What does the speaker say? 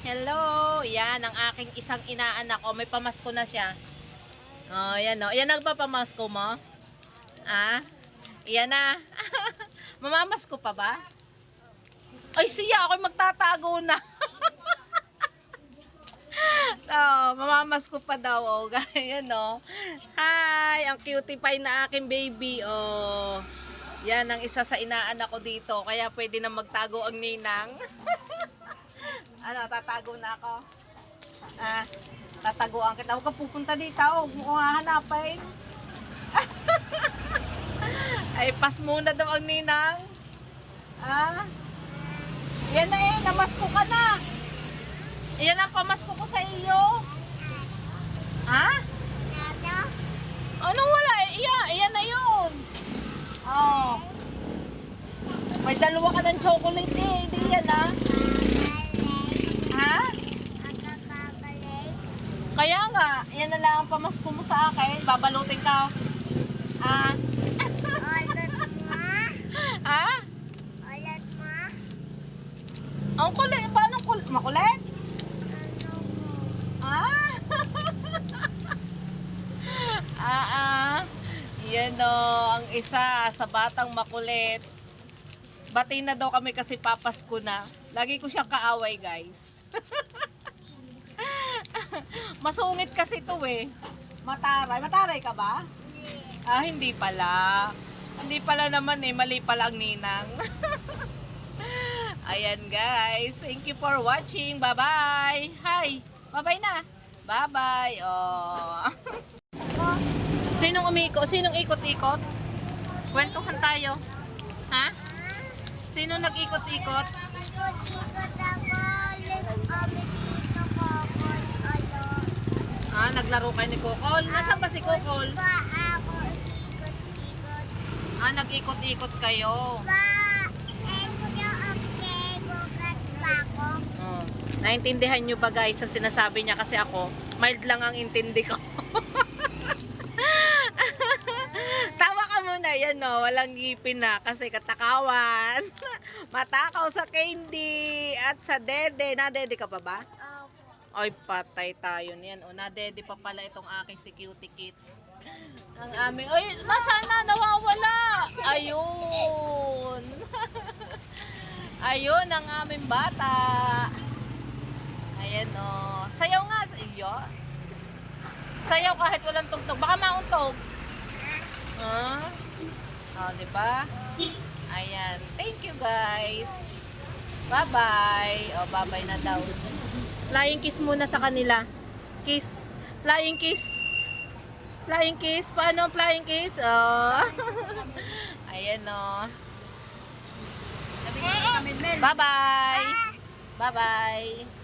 Hello! Yan, ang aking isang inaanak. O, may pamasko na siya. O, yan o. Yan nagpapamasko mo? Ah? Yan na. Mamamasko pa ba? Ay, siya. Ako'y magtatago na. Mamamasko pa daw. O, ganyan o. Hi! Ang cutie pie na aking baby. O, yan ang isa sa inaanak ko dito. Kaya pwede na magtago ang ninang. Ano, tatago na ako. Tataguan kita. Huwag ka pupunta dito. Huwag mo kong hahanapin. Ay, pas muna daw ang ninang. Yan na namasko ka na. Yan ang pamasko ko sa iyo. Anong wala? Iyan na yun. Oh. May dalawa ka ng chocolate Hindi yan Kaya nga, yan na lang ang pamasko mo sa akin. Babalutin ka. Ulit mo? Ang kulit. Paano kulit? Makulit? Yan o, ang isa sa batang makulit. Bati na daw kami kasi papasko na. Lagi ko siyang kaaway, guys. Masungit kasi to Mataray. Mataray ka ba? Hindi pala. Hindi pala naman mali pala ang ninang. Ayan guys. Thank you for watching. Bye-bye. Hi. Bye-bye na. Bye-bye. Oh. Sinong umiko? Sinong ikot-ikot? Kwentuhan tayo. Sino nag-ikot-ikot? Ikot-ikot ako. Kami dito, Kokol. Naglaro kayo ni Kokol. Nasaan ba si Kokol? Ako ikot-ikot. Nag-ikot-ikot kayo. Kuya, okay. Bukas pa ako. Naintindihan nyo ba guys ang sinasabi niya kasi ako, mild lang ang intindi ko. Tawa ka muna yan walang ngipin na kasi katakawan. Matakaw sa candy at sa dede. Na-dede ka pa ba? Ay, patay tayo niyan. Na-dede pa pala itong aking si Cutie Kit. Ang aming, nasaan na? Nawawala. Ayun. Ayun ang aming bata. Ayan Sayaw nga. Sayaw kahit walang tugtog. Baka mauntog. Diba? Ayan. Thank you guys. Bye-bye. Bye-bye na daw. Flying kiss muna sa kanila. Kiss. Flying kiss. Flying kiss. Paano flying kiss? Ayan Bye-bye. Bye-bye.